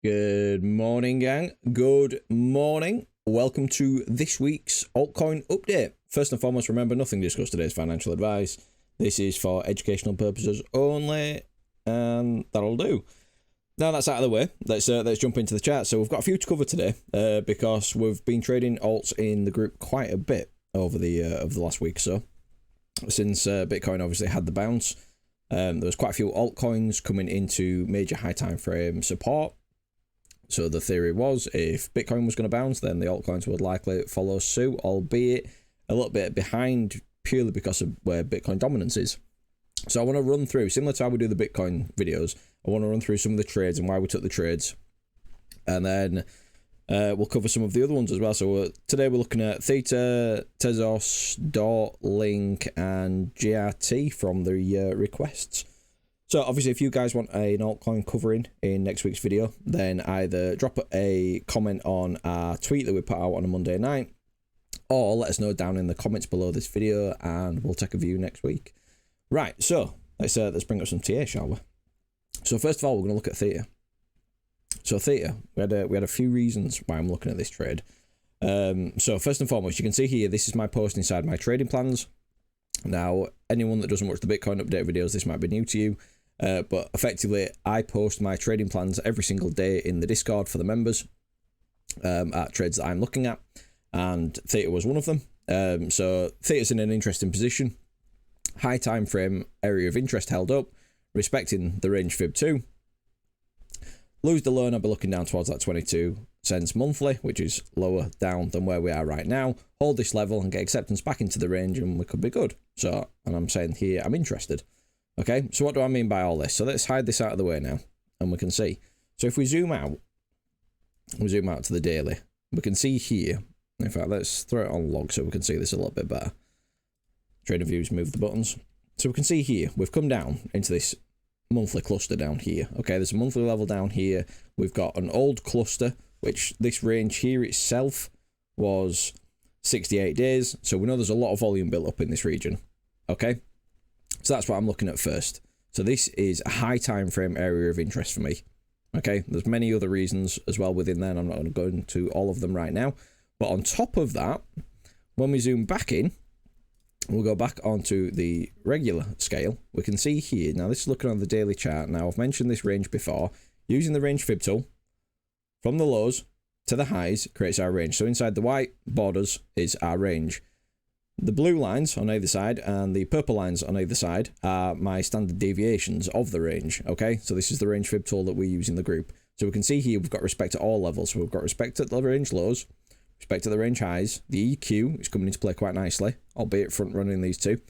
Good morning, gang. Good morning. Welcome to this week's altcoin update. First and foremost, remember, nothing discussed today is financial advice. This is for educational purposes only, and that'll do. Now that's out of the way, let's jump into the chat. So we've got a few to cover today because we've been trading alts in the group quite a bit over the last week or so. Since Bitcoin obviously had the bounce, there was quite a few altcoins coming into major high time frame support. So the theory was if Bitcoin was going to bounce, then the altcoins would likely follow suit, albeit a little bit behind purely because of where Bitcoin dominance is. So I want to run through, similar to how we do the Bitcoin videos, I want to run through some of the trades and why we took the trades. And then we'll cover some of the other ones as well. So today we're looking at THETA, Tezos, DOT, Link, and GRT from the requests. So obviously if you guys want an altcoin covering in next week's video, then either drop a comment on our tweet that we put out on a Monday night, or let us know down in the comments below this video and we'll take a view next week. Right, so let's bring up some TA, shall we? So first of all, we're going to look at THETA. So THETA, we had a few reasons why I'm looking at this trade. So first and foremost, you can see here, this is my post inside my trading plans. Now, anyone that doesn't watch the Bitcoin update videos, this might be new to you. But effectively, I post my trading plans every single day in the Discord for the members at trades that I'm looking at, and THETA was one of them. So THETA's in an interesting position. High time frame area of interest held up, respecting the range fib 2. Lose the loan, I'll be looking down towards that 22 cents monthly, which is lower down than where we are right now. Hold this level and get acceptance back into the range and we could be good. So, and I'm saying here, I'm interested. Okay, so what do I mean by all this? So let's hide this out of the way now, and we can see. So if we zoom out to the daily, we can see here, in fact, let's throw it on log so we can see this a little bit better. Trader views, move the buttons. So we can see here, we've come down into this monthly cluster down here. Okay, there's a monthly level down here. We've got an old cluster, which this range here itself was 68 days. So we know there's a lot of volume built up in this region. Okay. So that's what I'm looking at first. So this is a high time frame area of interest for me. Okay, there's many other reasons as well within there, and I'm not going to go into all of them right now. But on top of that, when we zoom back in, we'll go back onto the regular scale. We can see here, now this is looking on the daily chart. Now I've mentioned this range before. Using the range fib tool, from the lows to the highs creates our range. So inside the white borders is our range. The blue lines on either side and the purple lines on either side are my standard deviations of the range, okay? So this is the range fib tool that we use in the group. So we can see here we've got respect at all levels. So we've got respect at the range lows, respect at the range highs, the EQ is coming into play quite nicely, albeit front running these two.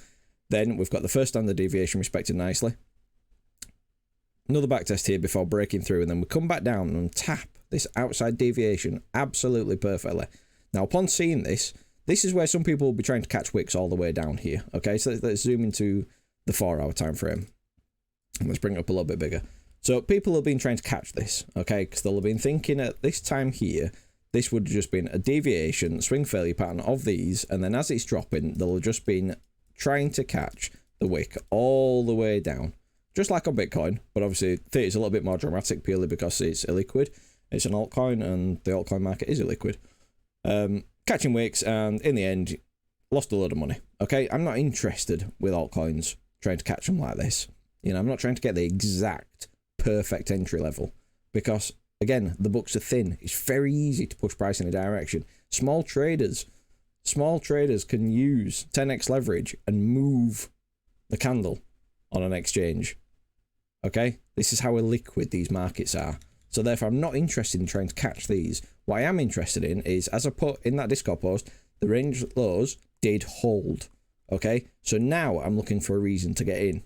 Then we've got the first standard deviation respected nicely. Another back test here before breaking through, and then we come back down and tap this outside deviation absolutely perfectly. Now upon seeing this, this is where some people will be trying to catch wicks all the way down here. Okay, so let's zoom into the 4-hour time frame. Let's bring it up a little bit bigger. So people have been trying to catch this, okay, because they'll have been thinking at this time here, this would have just been a deviation, swing failure pattern of these, and then as it's dropping, they'll have just been trying to catch the wick all the way down. Just like on Bitcoin, but obviously THETA is a little bit more dramatic purely because it's illiquid. It's an altcoin, and the altcoin market is illiquid. Catching wicks, and in the end lost a load of money. Okay, I'm not interested with altcoins trying to catch them like this. You know, I'm not trying to get the exact perfect entry level, because again, the books are thin. It's very easy to push price in a direction. Small traders can use 10x leverage and move the candle on an exchange. Okay, this is how illiquid these markets are. So therefore, I'm not interested in trying to catch these. What I am interested in is, as I put in that Discord post, the range lows did hold. Okay, so now I'm looking for a reason to get in.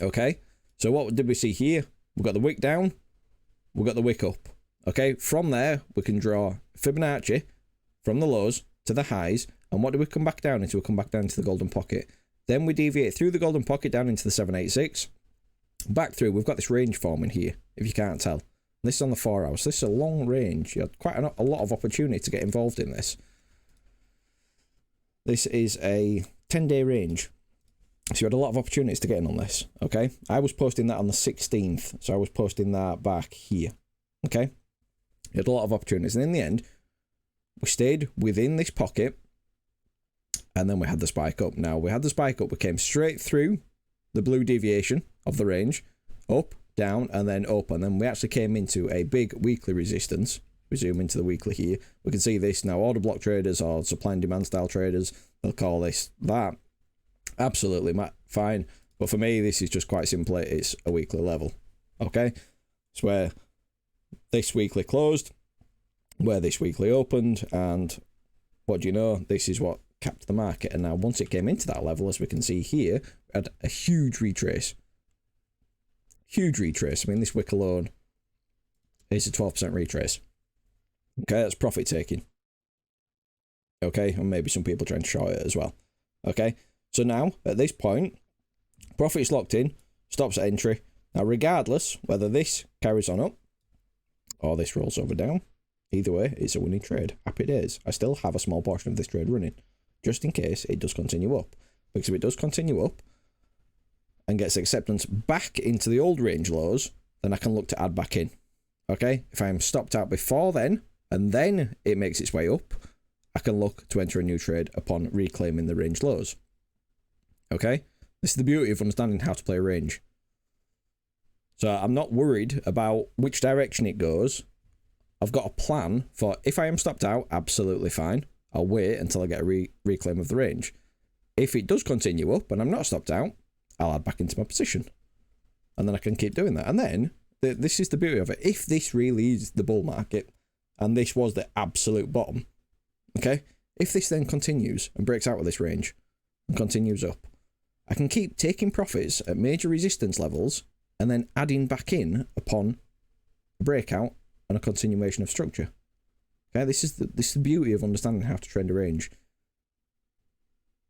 Okay, so what did we see here? We've got the wick down, we've got the wick up. Okay, from there, we can draw Fibonacci from the lows to the highs. And what do we come back down into? We come back down to the golden pocket. Then we deviate through the golden pocket down into the 786. Back through, we've got this range forming here, if you can't tell. This is on the 4 hours. This is a long range. You had quite a lot of opportunity to get involved in this. This is a 10-day range. So you had a lot of opportunities to get in on this, okay? I was posting that on the 16th, so I was posting that back here. Okay, we had a lot of opportunities, and in the end, we stayed within this pocket, and then we had the spike up. Now, we had the spike up, we came straight through the blue deviation of the range, up, down, and then up, and then we actually came into a big weekly resistance. We zoom into the weekly here. We can see this now. Order block traders or supply and demand style traders, they'll call this that. Absolutely fine. But for me, this is just quite simply, it's a weekly level. Okay? It's where this weekly closed, where this weekly opened, and what do you know? This is what capped the market. And now once it came into that level, as we can see here, we had a huge retrace. Huge retrace. I mean, this wick alone is a 12% retrace. Okay, that's profit taking. Okay, and maybe some people trying to short it as well. Okay, so now at this point, profit's locked in, stops at entry. Now, regardless whether this carries on up or this rolls over down, either way, it's a winning trade. Happy days. I still have a small portion of this trade running, just in case it does continue up. Because if it does continue up and gets acceptance back into the old range lows, then I can look to add back in. Okay, if I am stopped out before then, and then it makes its way up, I can look to enter a new trade upon reclaiming the range lows. Okay, this is the beauty of understanding how to play a range. So I'm not worried about which direction it goes. I've got a plan for if I am stopped out, absolutely fine. I'll wait until I get a reclaim of the range. If it does continue up and I'm not stopped out, I'll add back into my position. And then I can keep doing that. And then, this is the beauty of it. If this really is the bull market, and this was the absolute bottom, okay? If this then continues and breaks out of this range and continues up, I can keep taking profits at major resistance levels and then adding back in upon a breakout and a continuation of structure. Okay, this is the beauty of understanding how to trend a range.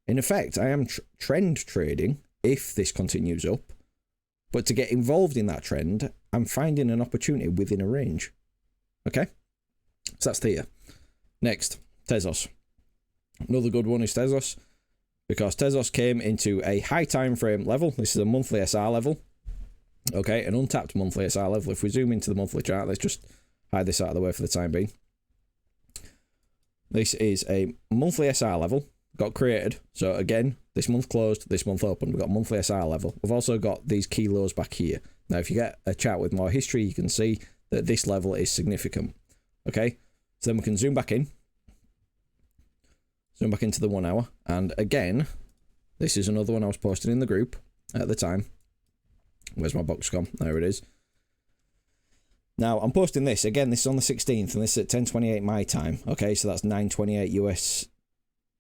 In effect, I am trend trading if this continues up, but to get involved in that trend, I'm finding an opportunity within a range. Okay? So that's THETA. Next, Tezos. Another good one is Tezos, because Tezos came into a high time frame level. This is a monthly SR level. Okay, an untapped monthly SR level. If we zoom into the monthly chart, let's just hide this out of the way for the time being. This is a monthly SR level, got created. So again, this month closed, this month opened. We've got monthly SR level. We've also got these key lows back here. Now, if you get a chart with more history, you can see that this level is significant. Okay, so then we can zoom back in. Zoom back into the 1 hour. And again, this is another one I was posting in the group at the time. Where's my box gone? There it is. Now, I'm posting this. Again, this is on the 16th, and this is at 10:28 my time. Okay, so that's 9:28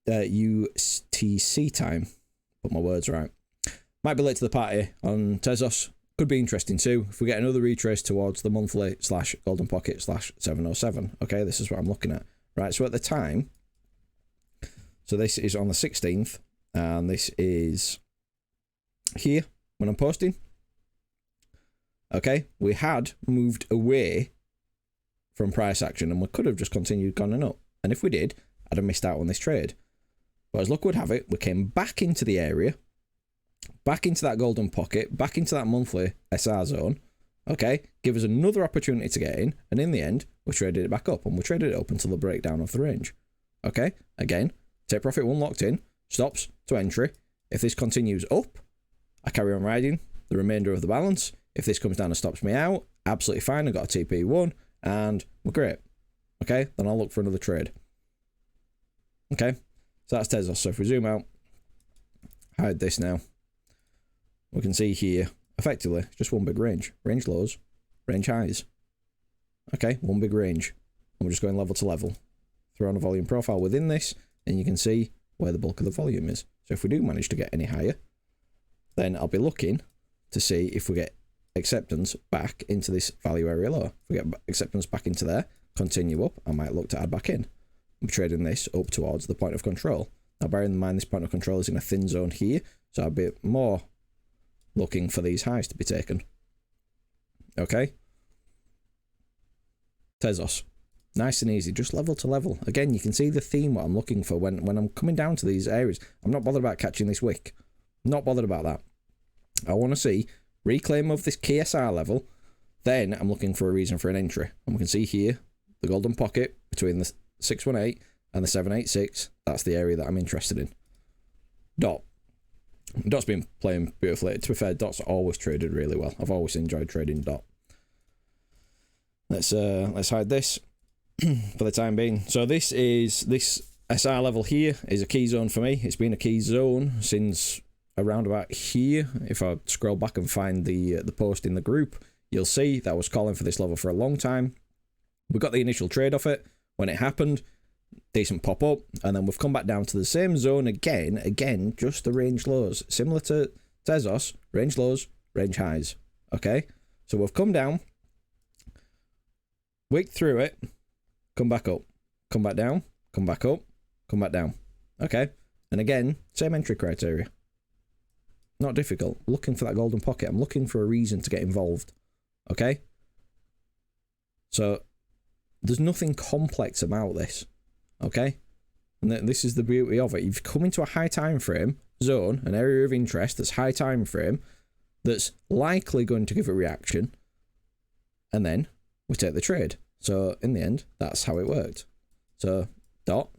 UTC time. Put my words right. Might be late to the party on Tezos. Could be interesting too. If we get another retrace towards the monthly / golden pocket / 707. Okay, this is what I'm looking at. Right, so at the time, so this is on the 16th, and this is here when I'm posting. Okay, we had moved away from price action, and we could have just continued going up. And if we did, I'd have missed out on this trade. But as luck would have it, we came back into the area, back into that golden pocket, back into that monthly SR zone. Okay, give us another opportunity to get in, and in the end, we traded it back up, and we traded it up until the breakdown of the range. Okay, again, take profit one locked in, stops to entry. If this continues up, I carry on riding the remainder of the balance. If this comes down and stops me out, absolutely fine. I got a TP1 and we're great. Okay, then I'll look for another trade. Okay, so that's Tezos. So if we zoom out, hide this now, we can see here effectively just one big range. Range lows, range highs. Okay, one big range. And we're just going level to level. Throw on a volume profile within this, and you can see where the bulk of the volume is. So if we do manage to get any higher, then I'll be looking to see if we get acceptance back into this value area lower. If we get acceptance back into there, continue up, I might look to add back in. I'm trading this up towards the point of control. Now, bearing in mind this point of control is in a thin zone here, so I'll be more looking for these highs to be taken. Okay. Tezos. Nice and easy, just level to level. Again, you can see the theme, what I'm looking for when I'm coming down to these areas. I'm not bothered about catching this wick. Not bothered about that. I want to see reclaim of this KSR level, Then I'm looking for a reason for an entry. And we can see here, the golden pocket between the 618 and the 786. That's the area that I'm interested in. Dot. Dot's been playing beautifully. To be fair, Dot's always traded really well. I've always enjoyed trading Dot. Let's hide this for the time being. So this SR level here is a key zone for me. It's been a key zone since around about here. If I scroll back and find the post in the group, you'll see that I was calling for this level for a long time. We got the initial trade off it when it happened. Decent pop up, and then we've come back down to the same zone again, just the range lows, similar to Tezos, range lows, range highs. Okay, so we've come down, wicked through it, come back up, come back down, come back up, come back down. Okay, and again, same entry criteria. Not difficult. Looking for that golden pocket. I'm looking for a reason to get involved. Okay, so there's nothing complex about this. Okay, and this is the beauty of it. You've come into a high time frame zone, an area of interest that's high time frame, that's likely going to give a reaction, and then we take the trade. So in the end, that's how it worked. So Dot,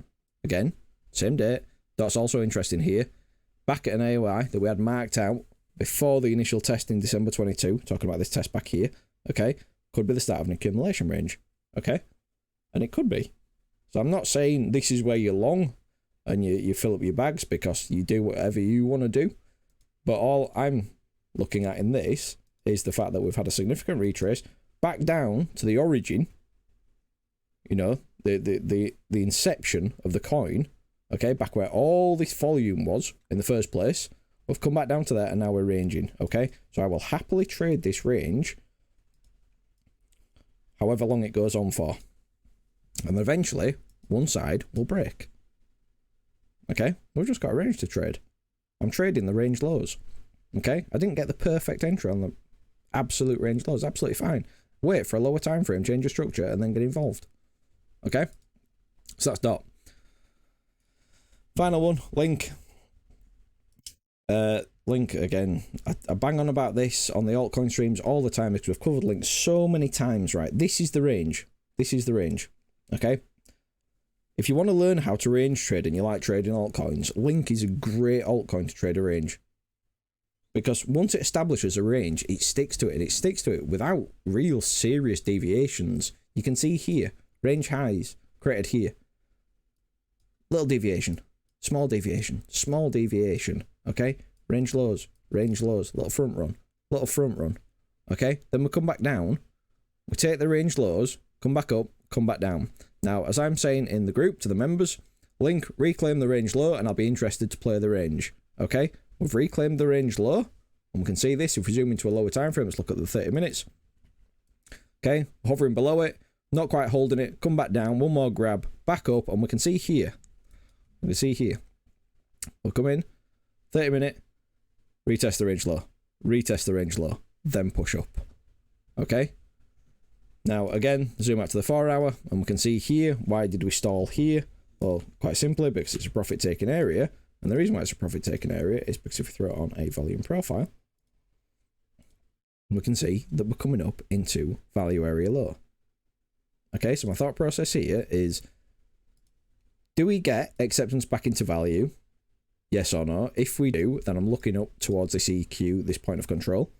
again, same date. Dot's also interesting here. Back at an AOI that we had marked out before the initial test in December 22, talking about this test back here. Okay, could be the start of an accumulation range. Okay, and it could be. So I'm not saying this is where you're long and you fill up your bags, because you do whatever you want to do. But all I'm looking at in this is the fact that we've had a significant retrace back down to the origin, you know, the inception of the coin, okay, back where all this volume was in the first place. We've come back down to that, and now we're ranging, okay? So I will happily trade this range however long it goes on for. And eventually, one side will break. Okay, we've just got a range to trade. I'm trading the range lows. Okay, I didn't get the perfect entry on the absolute range lows. Absolutely fine. Wait for a lower time frame, change your structure, and then get involved. Okay, so that's Dot. Final one, Link. Link, again, I bang on about this on the altcoin streams all the time because we've covered Link so many times, right? This is the range. This is the range. Okay, if you want to learn how to range trade and you like trading altcoins, Link is a great altcoin to trade a range, because once it establishes a range, it sticks to it, and it sticks to it without real serious deviations. You can see here, range highs created here, little deviation, small deviation, small deviation. Okay, range lows, little front run. Okay, then we come back down, we take the range lows, come back up, come back down. Now, as I'm saying in the group to the members, Link, reclaim the range low, and I'll be interested to play the range. Okay, we've reclaimed the range low, and we can see this. If we zoom into a lower time frame, let's look at the 30 minutes. Okay, hovering below it, not quite holding it, come back down, one more grab, back up, and we can see here. We'll come in, 30 minute, retest the range low, then push up. Okay. Now, again, zoom out to the 4 hour, and we can see here, why did we stall here? Well, quite simply, because it's a profit-taking area, and the reason why it's a profit-taking area is because if we throw it on a volume profile, we can see that we're coming up into value area low. Okay, so my thought process here is, do we get acceptance back into value? Yes or no? If we do, then I'm looking up towards this EQ, this point of control.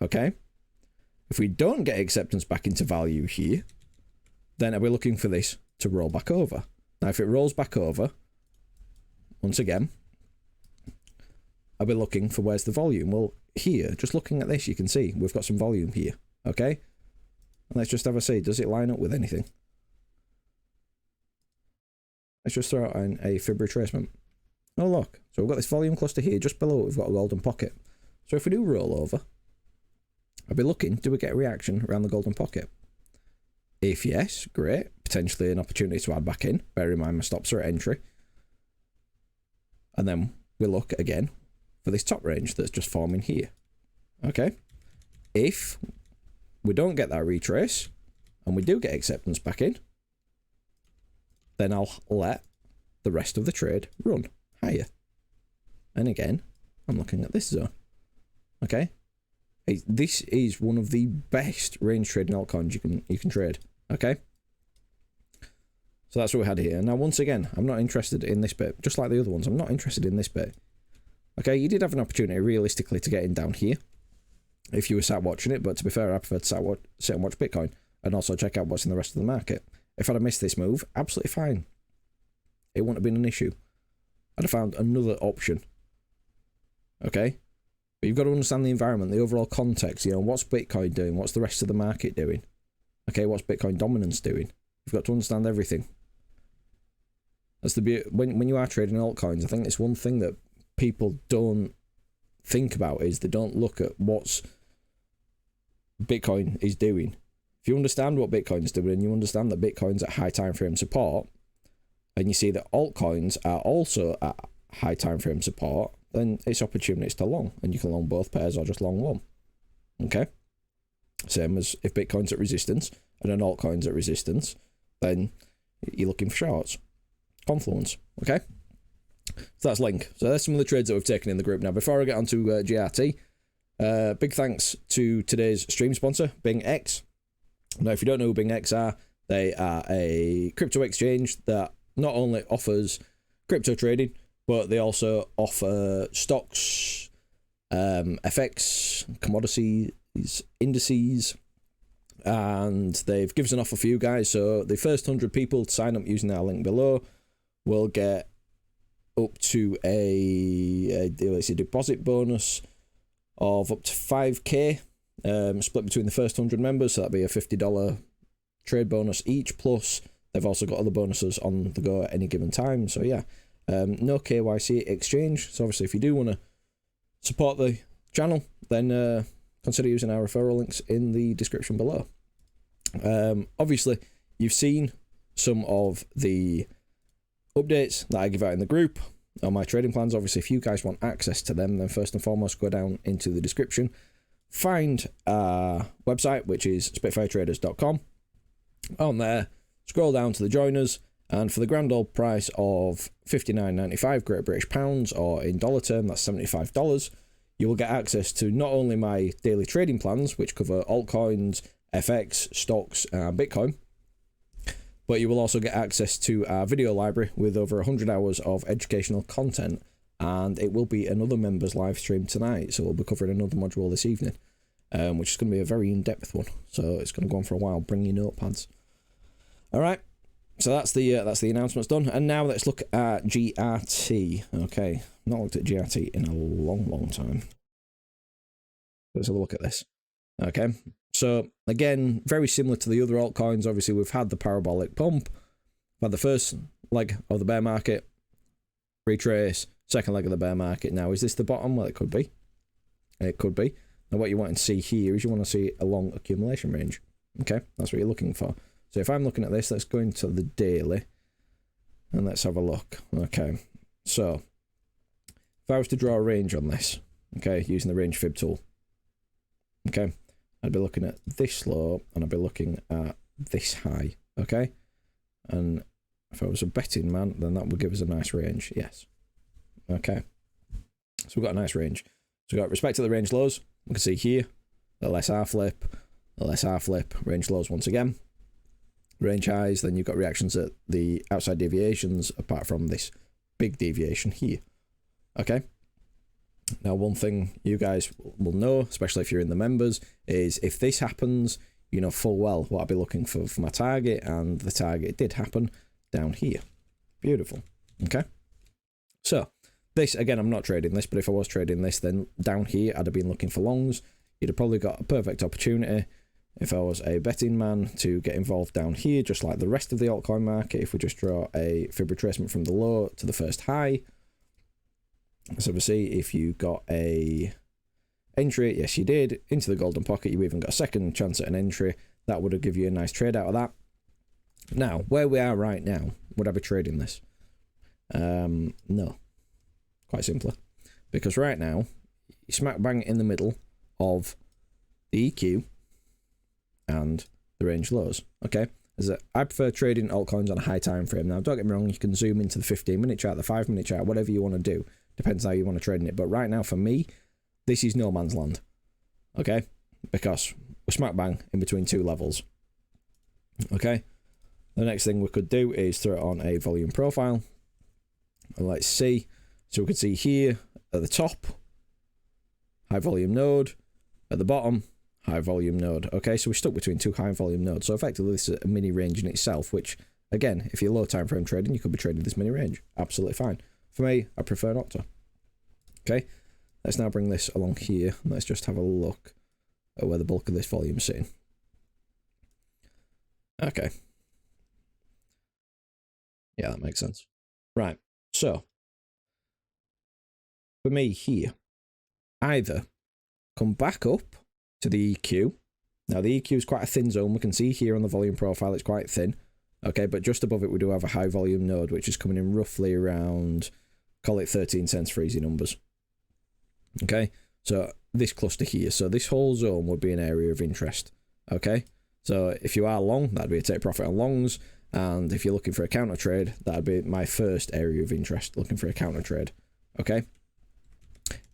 Okay. If we don't get acceptance back into value here, then are we looking for this to roll back over? Now, if it rolls back over, once again, I'll be looking for where's the volume. Well, here, just looking at this, you can see we've got some volume here. Okay. And let's just have a see, does it line up with anything? Let's just throw out a fib retracement. Oh, look. So we've got this volume cluster here. Just below it, we've got a golden pocket. So if we do roll over, I'll be looking, do we get a reaction around the golden pocket? If yes, great. Potentially an opportunity to add back in. Bear in mind my stops are at entry. And then we look again for this top range that's just forming here. Okay. If we don't get that retrace, and we do get acceptance back in, then I'll let the rest of the trade run higher. And again, I'm looking at this zone. Okay. This is one of the best range trading altcoins you can trade. Okay. So that's what we had here. Now, once again, I'm not interested in this bit. Just like the other ones, I'm not interested in this bit. Okay, you did have an opportunity, realistically, to get in down here if you were sat watching it, but to be fair, I prefer to sit and watch Bitcoin and also check out what's in the rest of the market. If I'd have missed this move, absolutely fine. It wouldn't have been an issue. I'd have found another option. Okay? But you've got to understand the environment, the overall context. You know, what's Bitcoin doing? What's the rest of the market doing? Okay, what's Bitcoin dominance doing? You've got to understand everything. That's the beauty. When you are trading altcoins, I think it's one thing that people don't think about is they don't look at what's Bitcoin is doing. If you understand what Bitcoin's doing and you understand that Bitcoin's at high time frame support, and you see that altcoins are also at high time frame support, then it's opportunities to long, and you can long both pairs or just long one. Okay? Same as if Bitcoin's at resistance and an altcoin's at resistance, then you're looking for shorts. Confluence. Okay? So that's Link. So there's some of the trades that we've taken in the group. Now, before I get on to GRT, big thanks to today's stream sponsor, BingX. Now, if you don't know who BingX are, they are a crypto exchange that not only offers crypto trading, but they also offer stocks, FX, commodities, indices, and they've given us an offer for you guys. So the first 100 people to sign up using our link below will get up to a deposit bonus of up to 5k, split between the first 100 members. So that'd be a $50 trade bonus each. Plus, they've also got other bonuses on the go at any given time. So yeah, no KYC exchange. So obviously, if you do want to support the channel, then consider using our referral links in the description below. Obviously, you've seen some of the updates that I give out in the group on my trading plans. Obviously, if you guys want access to them, then first and foremost, go down into the description, find our website, which is spitfiretraders.com. On there, scroll down to the joiners, and for the grand old price of $59.95 Great British Pounds, or in dollar term, that's $75, you will get access to not only my daily trading plans, which cover altcoins, FX, stocks, and Bitcoin, but you will also get access to our video library with over 100 hours of educational content, and it will be another members live stream tonight, so we'll be covering another module this evening, which is going to be a very in-depth one, so it's going to go on for a while. Bring your notepads. All right, so that's the announcements done, and now let's look at GRT. Okay, not looked at GRT in a long time. Let's have a look at this. Okay, so again, very similar to the other altcoins. Obviously, we've had the parabolic pump, we've had the first leg of the bear market, retrace, second leg of the bear market. Now, is this the bottom? Well, it could be. It could be. Now, what you want to see here is you want to see a long accumulation range. Okay, that's what you're looking for. So if I'm looking at this, let's go into the daily, and let's have a look. Okay, so if I was to draw a range on this, okay, using the range fib tool, okay, I'd be looking at this low, and I'd be looking at this high, okay? And if I was a betting man, then that would give us a nice range, yes. Okay, so we've got a nice range. So we've got respect to the range lows, we can see here, the LSR flip, range lows once again. Range highs, then you've got reactions at the outside deviations, apart from this big deviation here, okay? Now, one thing you guys will know, especially if you're in the members, is if this happens, you know full well what I'll be looking for my target, and the target did happen down here. Beautiful. Okay. So, this, again, I'm not trading this, but if I was trading this, then down here, I'd have been looking for longs. You'd have probably got a perfect opportunity, if I was a betting man, to get involved down here, just like the rest of the altcoin market. If we just draw a fib retracement from the low to the first high, so obviously, if you got a entry, yes you did, into the golden pocket, you even got a second chance at an entry, that would have given you a nice trade out of that. Now, where we are right now, would I be trading this? No. Quite simply. Because right now, you're smack bang in the middle of the EQ and the range lows, okay? I prefer trading altcoins on a high time frame. Now, don't get me wrong, you can zoom into the 15-minute chart, the 5-minute chart, whatever you want to do. Depends how you want to trade in it. But right now, for me, this is no man's land. okay? Because we're smack bang in between two levels, okay? The next thing we could do is throw it on a volume profile. And let's see. So we can see here at the top, high volume node. At the bottom, high volume node. Okay, so we're stuck between two high volume nodes. So effectively, this is a mini range in itself, which, again, if you're low time frame trading, you could be trading this mini range. Absolutely fine. For me, I prefer not to. Okay, let's now bring this along here. Let's just have a look at where the bulk of this volume is sitting. Okay. Yeah, that makes sense. Right, so for me here, either come back up to the EQ. Now the EQ is quite a thin zone. We can see here on the volume profile it's quite thin. Okay, but just above it we do have a high volume node, which is coming in roughly around, call it 13 cents for easy numbers. Okay, so this cluster here. So this whole zone would be an area of interest. Okay, so if you are long, that'd be a take profit on longs. And if you're looking for a counter trade, that'd be my first area of interest, looking for a counter trade. Okay,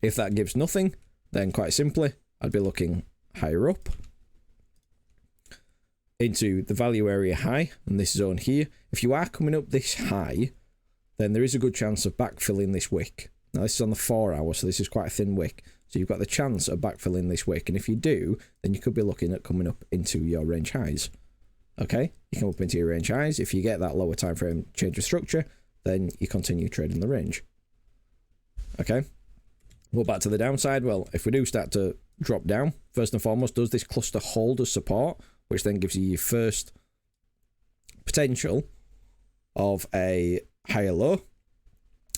if that gives nothing, then quite simply, I'd be looking higher up into the value area high and this zone here. If you are coming up this high, then there is a good chance of backfilling this wick. Now this is on the 4 hour, so this is quite a thin wick. So you've got the chance of backfilling this wick. And if you do, then you could be looking at coming up into your range highs. Okay, you come up into your range highs. If you get that lower time frame change of structure, then you continue trading the range. Okay. Well, back to the downside. Well, if we do start to drop down, first and foremost, does this cluster hold as support, which then gives you your first potential of a higher low.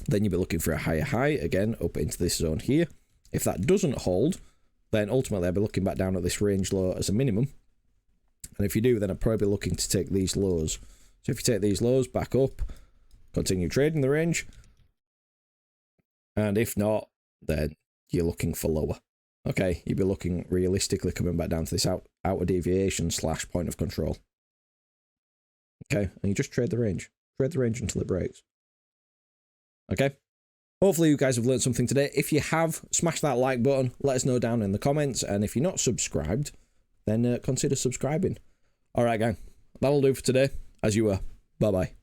Then you'll be looking for a higher high, again, up into this zone here. If that doesn't hold, then ultimately I'll be looking back down at this range low as a minimum. And if you do, then I'll probably be looking to take these lows. So if you take these lows back up, continue trading the range. And if not, then you're looking for lower. Okay, you'll be looking realistically coming back down to this outer deviation / point of control. Okay, and you just trade the range. Trade the range until it breaks. Okay, hopefully you guys have learned something today. If you have, smash that like button. Let us know down in the comments. And if you're not subscribed, then consider subscribing. All right, gang, that'll do for today. As you were. Bye-bye.